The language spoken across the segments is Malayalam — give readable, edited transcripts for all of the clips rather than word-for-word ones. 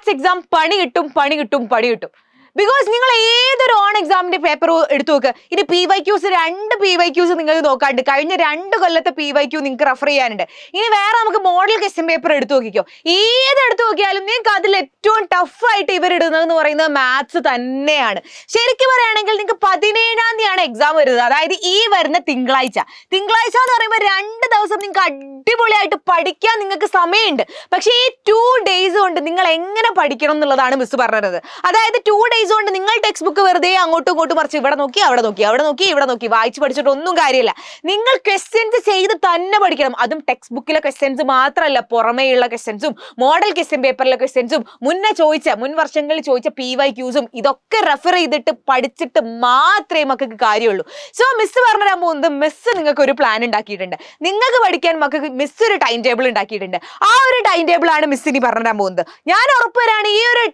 മാത്സ് എക്സാം പണി കിട്ടും. ബിക്കോസ് നിങ്ങൾ ഏതൊരു ഓൺ എക്സാമിന്റെ പേപ്പർ എടുത്തു നോക്കുക. ഇനി PYQs 2 PYQs നിങ്ങൾക്ക് നോക്കാണ്ട് കഴിഞ്ഞ 2 കൊല്ലത്തെ PYQ നിങ്ങൾക്ക് റെഫർ ചെയ്യാനുണ്ട്. ഇനി വേറെ നമുക്ക് മോഡൽ ക്വസ്റ്റ്യൻ പേപ്പർ എടുത്തു നോക്കിക്കോ. ഏതെടുത്ത് നോക്കിയാലും നിങ്ങൾക്ക് അതിൽ ഏറ്റവും ടഫായിട്ട് ഇവർ ഇടുന്നതെന്ന് പറയുന്നത് മാത്സ് തന്നെയാണ്. ശരിക്കും പറയുകയാണെങ്കിൽ നിങ്ങൾക്ക് 17-ാം തീയതിയാണ് എക്സാം വരുന്നത്. അതായത് ഈ വരുന്ന തിങ്കളാഴ്ച എന്ന് പറയുമ്പോൾ 2 ദിവസം നിങ്ങൾക്ക് അടിപൊളിയായിട്ട് പഠിക്കാൻ നിങ്ങൾക്ക് സമയമുണ്ട്. പക്ഷേ ഈ 2 days കൊണ്ട് നിങ്ങൾ എങ്ങനെ പഠിക്കണം എന്നുള്ളതാണ് മിസ് പറഞ്ഞത്. അതായത് 2 days കൊണ്ട് നിങ്ങൾ ടെക്സ്റ്റ് ബുക്ക് വെറുതെ അങ്ങോട്ടും ഇങ്ങോട്ടും മറിച്ച് ഇവിടെ നോക്കി ഇവിടെ നോക്കി വായിച്ച് പഠിച്ചിട്ട് ഒന്നും കാര്യമില്ല. നിങ്ങൾ ക്വസ്റ്റ്യൻസ് ചെയ്ത് തന്നെ പഠിക്കണം. അതും ടെക്സ്റ്റ് ബുക്കിലെ ക്വസ്റ്റ്യൻസ് മാത്രമല്ല, പുറമേയുള്ള ക്വസ്റ്റ്യൻസും മോഡൽ ക്വസ്റ്റ്യൻ പേപ്പറിലെ ക്വസ്റ്റ്യൻസും മുൻ വർഷങ്ങളിൽ ചോദിച്ച PYQs ഇതൊക്കെ റെഫർ ചെയ്തിട്ട് പഠിച്ചിട്ട് മാത്രമേ മക്കൾക്ക് കാര്യമുള്ളൂ. സോ മിസ് പറഞ്ഞുതരാൻ പോകുന്നത്, മിസ് നിങ്ങൾക്ക് ഒരു പ്ലാൻ ഉണ്ടാക്കിയിട്ടുണ്ട്. നിങ്ങൾക്ക് പഠിക്കാൻ മക്കൾക്ക് മിസ് ഒരു ടൈം ടേബിൾ ഉണ്ടാക്കിയിട്ടുണ്ട്. ആ ഒരു ടൈം ടേബിൾ ആണ് മിസ് ഇനി പറഞ്ഞുതരാൻ പോകുന്നത്. ഞാൻ ഉറപ്പ് തരാണ്, ഈ ഒരു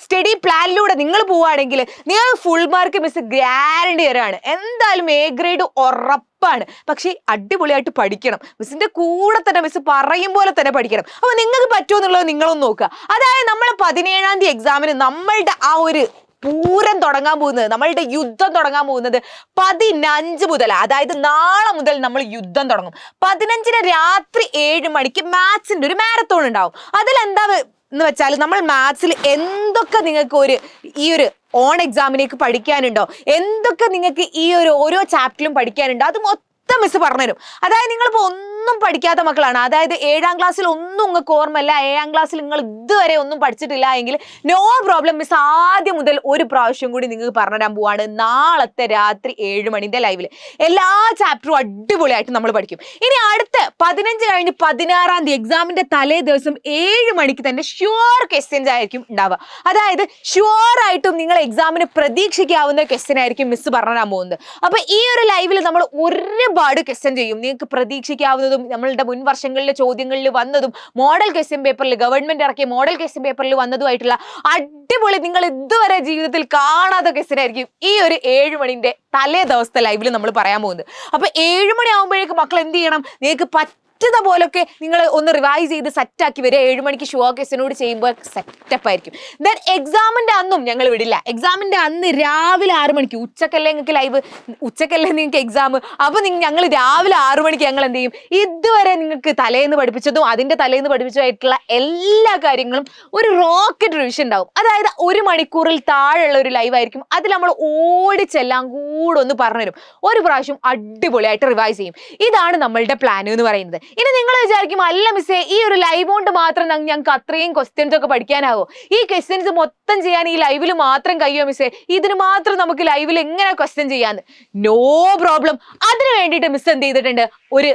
സ്റ്റഡി പ്ലാനിലൂടെ നിങ്ങൾ പോവുകയാണെങ്കിൽ നിങ്ങൾ ഫുൾ മാർക്ക് മിസ് ഗ്യാരണ്ടി തരാണ്. എന്തായാലും A ഗ്രേഡ് ഉറപ്പാണ്. പക്ഷേ അടിപൊളിയായിട്ട് പഠിക്കണം. മിസ്സിന്റെ കൂടെ തന്നെ മിസ് പറയും പോലെ തന്നെ പഠിക്കണം. അപ്പൊ നിങ്ങൾക്ക് പറ്റുമോ എന്നുള്ളത് നിങ്ങളൊന്ന് നോക്കുക. അതായത് നമ്മൾ 17-ാം തീയതി എക്സാമിന് നമ്മളുടെ ആ ഒരു പൂരം തുടങ്ങാൻ പോകുന്നത്, നമ്മളുടെ യുദ്ധം തുടങ്ങാൻ പോകുന്നത് 15 മുതൽ, അതായത് നാളെ മുതൽ നമ്മൾ യുദ്ധം തുടങ്ങും. 15-ന് രാത്രി 7 മണിക്ക് മാത്സിന്റെ ഒരു മാരത്തോൺ ഉണ്ടാവും. അതിലെന്താ എന്ന് വെച്ചാൽ നമ്മൾ മാത്സിൽ എന്തൊക്കെ നിങ്ങൾക്ക് ഈ ഒരു ഓൺ എക്സാമിനേക്ക് പഠിക്കാനുണ്ടോ, എന്തൊക്കെ നിങ്ങൾക്ക് ഈ ഒരു ഓരോ ചാപ്റ്ററിലും പഠിക്കാനുണ്ടോ, അത് മൊത്തം മിസ് പറഞ്ഞുതരും. അതായത് നിങ്ങളിപ്പോൾ ഒന്നും പഠിക്കാത്ത മക്കളാണ്, അതായത് 7-ാം ക്ലാസ്സിൽ ഒന്നും നിങ്ങൾക്ക് ഓർമ്മയില്ല, 7-ാം ക്ലാസ്സിൽ നിങ്ങൾ ഇതുവരെ ഒന്നും പഠിച്ചിട്ടില്ല എങ്കിൽ നോ പ്രോബ്ലം, മിസ് ആദ്യം മുതൽ ഒരു പ്രാവശ്യം കൂടി നിങ്ങൾക്ക് പറഞ്ഞുതരാൻ പോവാണ്. നാളത്തെ രാത്രി 7 മണിന്റെ ലൈവിൽ എല്ലാ ചാപ്റ്ററും അടിപൊളിയായിട്ട് നമ്മൾ പഠിക്കും. ഇനി അടുത്ത 15 കഴിഞ്ഞ് 16-ാം തീയതി എക്സാമിന്റെ തലേ ദിവസം 7 മണിക്ക് തന്നെ ഷ്യൂർ ക്വസ്റ്റ്യൻസ് ആയിരിക്കും ഉണ്ടാവുക. അതായത് ഷ്യൂർ ആയിട്ടും നിങ്ങൾ എക്സാമിന് പ്രതീക്ഷിക്കാവുന്ന ക്വസ്റ്റ്യൻ ആയിരിക്കും മിസ് പറഞ്ഞുതരാൻ പോകുന്നത്. അപ്പൊ ഈ ഒരു ലൈവിൽ നമ്മൾ ഒരുപാട് ക്വസ്റ്റ്യൻ ചെയ്യും. നിങ്ങൾക്ക് പ്രതീക്ഷിക്കാവുന്നതും നമ്മളുടെ മുൻ വർഷങ്ങളിലെ ചോദ്യങ്ങളിൽ വന്നതും മോഡൽ ക്വസ്റ്റ്യൻ പേപ്പറിൽ ഗവൺമെന്റ് ഇറക്കിയ മോഡൽ ക്വസ്റ്റ്യൻ പേപ്പറിൽ വന്നതുമായിട്ടുള്ള അടിപൊളി നിങ്ങൾ ഇതുവരെ ജീവിതത്തിൽ കാണാത്ത ക്വസ്റ്റ്യൻ ആയിരിക്കും ഈ ഒരു 7 മണിന്റെ തലേ ദിവസത്തെ ലൈവിൽ നമ്മൾ പറയാൻ പോകുന്നത്. അപ്പൊ 7 മണി ആകുമ്പോഴേക്കും മക്കൾ എന്ത് ചെയ്യണം, നിങ്ങൾക്ക് പറ്റുന്ന പോലൊക്കെ നിങ്ങൾ ഒന്ന് റിവൈസ് ചെയ്ത് സെറ്റാക്കി വരിക. 7 മണിക്ക് ഷുവർ ക്വസ്റ്റ്യനോട് ചെയ്യുമ്പോൾ സെറ്റപ്പ് ആയിരിക്കും. ദെൻ എക്സാമിന്റെ അന്നും ഞങ്ങൾ വിടില്ല. എക്സാമിന്റെ അന്ന് രാവിലെ 6 മണിക്ക്, ഉച്ചക്കല്ലേ നിങ്ങൾക്ക് ലൈവ്, ഉച്ചക്കല്ലേ നിങ്ങൾക്ക് എക്സാം, അപ്പൊ ഞങ്ങൾ രാവിലെ 6 മണിക്ക് ഞങ്ങൾ എന്ത് ചെയ്യും, ഇതുവരെ നിങ്ങൾക്ക് തലേന്ന് പഠിപ്പിച്ചതും അതിന്റെ തലേന്ന് പഠിപ്പിച്ചതായിട്ടുള്ള എല്ലാ കാര്യങ്ങളും ഒരു റോക്കറ്റ് റിവിഷൻ ഉണ്ടാവും. അതായത് 1 മണിക്കൂറിൽ താഴെയുള്ള ഒരു ലൈവ് ആയിരിക്കും. അതിൽ നമ്മൾ ഓടിച്ചെല്ലാം കൂടെ ഒന്ന് പറഞ്ഞുതരും. ഒരു പ്രാവശ്യം അടിപൊളിയായിട്ട് റിവൈസ് ചെയ്യും. ഇതാണ് നമ്മളുടെ പ്ലാൻ എന്ന് പറയുന്നത്. ഇനി നിങ്ങൾ വിചാരിക്കും, അല്ല മിസ്സേ ഈ ഒരു ലൈവ് കൊണ്ട് മാത്രം ഞങ്ങൾക്ക് അത്രയും ക്വസ്റ്റ്യൻസ് ഒക്കെ പഠിക്കാനാവോ, ഈ ക്വസ്റ്റ്യൻസ് മൊത്തം ചെയ്യാൻ ഈ ലൈവിൽ മാത്രം കഴിയോ മിസ്സേ, ഇതിന് മാത്രം നമുക്ക് ലൈവിൽ എങ്ങനെ ക്വസ്റ്റ്യൻ ചെയ്യാന്ന്? No problem. അതിന് വേണ്ടിയിട്ട് മിസ് എന്ത് ചെയ്തിട്ടുണ്ട്, ഒരു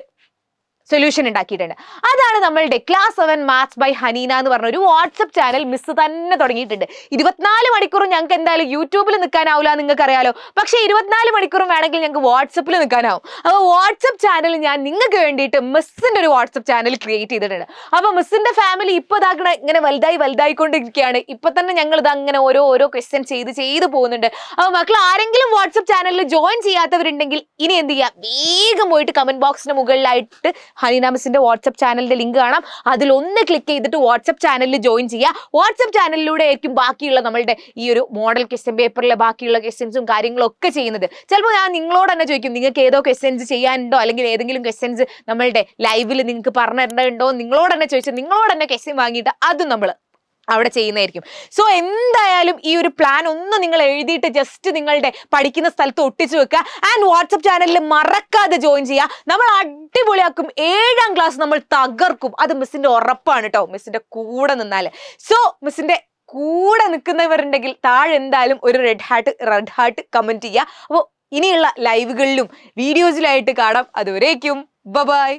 സൊല്യൂഷൻ ഉണ്ടാക്കിയിട്ടുണ്ട്. അതാണ് നമ്മളുടെ ക്ലാസ് 7 മാത്സ് ബൈ ഹനീന എന്ന് പറഞ്ഞ ഒരു വാട്സപ്പ് ചാനൽ മിസ് തന്നെ തുടങ്ങിയിട്ടുണ്ട്. 24 മണിക്കൂറും ഞങ്ങൾക്ക് എന്തായാലും യൂട്യൂബിൽ നിൽക്കാനാവില്ല, നിങ്ങൾക്ക് അറിയാലോ. പക്ഷേ 24 മണിക്കൂറും വേണമെങ്കിൽ ഞങ്ങൾക്ക് വാട്സപ്പിൽ നിൽക്കാനാവും. അപ്പോൾ വാട്സപ്പ് ചാനൽ ഞാൻ നിങ്ങൾക്ക് വേണ്ടിയിട്ട് മിസ്സിന്റെ ഒരു വാട്സപ്പ് ചാനൽ ക്രിയേറ്റ് ചെയ്തിട്ടുണ്ട്. അപ്പോൾ മിസ്സിന്റെ ഫാമിലി ഇപ്പോൾ ഇതാക്കണ ഇങ്ങനെ വലുതായിക്കൊണ്ടിരിക്കുകയാണ്. ഇപ്പൊ തന്നെ ഞങ്ങൾ ഇത് അങ്ങനെ ഓരോ ക്വസ്റ്റ്യൻ ചെയ്ത് പോകുന്നുണ്ട്. അപ്പോൾ മക്കൾ ആരെങ്കിലും വാട്സപ്പ് ചാനലിൽ ജോയിൻ ചെയ്യാത്തവരുണ്ടെങ്കിൽ ഇനി എന്ത് ചെയ്യുക, വേഗം പോയിട്ട് കമന്റ് ബോക്സിന് മുകളിലായിട്ട് ഹനീന മിസ്സിന്റെ വാട്സപ്പ് ചാനലിന്റെ ലിങ്ക് കാണാം. അതിലൊന്ന് ക്ലിക്ക് ചെയ്തിട്ട് വാട്സപ്പ് ചാനലിൽ ജോയിൻ ചെയ്യുക. വാട്സപ്പ് ചാനലിലൂടെ ആയിരിക്കും ബാക്കിയുള്ള നമ്മളുടെ ഈ ഒരു മോഡൽ ക്വസ്റ്റ്യൻ പേപ്പറിലെ ബാക്കിയുള്ള ക്വസ്റ്റ്യൻസും കാര്യങ്ങളും ഒക്കെ ചെയ്യുന്നത്. ചിലപ്പോൾ ഞാൻ നിങ്ങളോട് തന്നെ ചോദിക്കും, നിങ്ങൾക്ക് ഏതോ ക്വസ്റ്റ്യൻസ് ചെയ്യാനുണ്ടോ, അല്ലെങ്കിൽ ഏതെങ്കിലും ക്വസ്റ്റ്യൻസ് നമ്മളുടെ ലൈവിൽ നിങ്ങൾക്ക് പറഞ്ഞു തരേണ്ടതുണ്ടോ, നിങ്ങളോട് തന്നെ ചോദിച്ചാൽ നിങ്ങളോട് തന്നെ ക്വസ്റ്റ്യൻ വാങ്ങിയിട്ട് അതും നമ്മൾ അവിടെ ചെയ്യുന്നതായിരിക്കും. സോ എന്തായാലും ഈ ഒരു പ്ലാൻ ഒന്ന് നിങ്ങൾ എഴുതിയിട്ട് ജസ്റ്റ് നിങ്ങളുടെ പഠിക്കുന്ന സ്ഥലത്ത് ഒട്ടിച്ചു വെക്കുക. ആൻഡ് വാട്സപ്പ് ചാനലിൽ മറക്കാതെ ജോയിൻ ചെയ്യുക. നമ്മൾ അടിപൊളിയാക്കും. 7-ാം ക്ലാസ് നമ്മൾ തകർക്കും. അത് മിസ്സിന്റെ ഉറപ്പാണ് കേട്ടോ, മിസ്സിന്റെ കൂടെ നിന്നാൽ. സോ മിസ്സിന്റെ കൂടെ നിൽക്കുന്നവരുണ്ടെങ്കിൽ താഴെ എന്തായാലും ഒരു റെഡ് ഹാർട്ട് കമന്റ് ചെയ്യുക. അപ്പോൾ ഇനിയുള്ള ലൈവുകളിലും വീഡിയോസിലായിട്ട് കാണാം. അതുവരേക്കും ബൈ.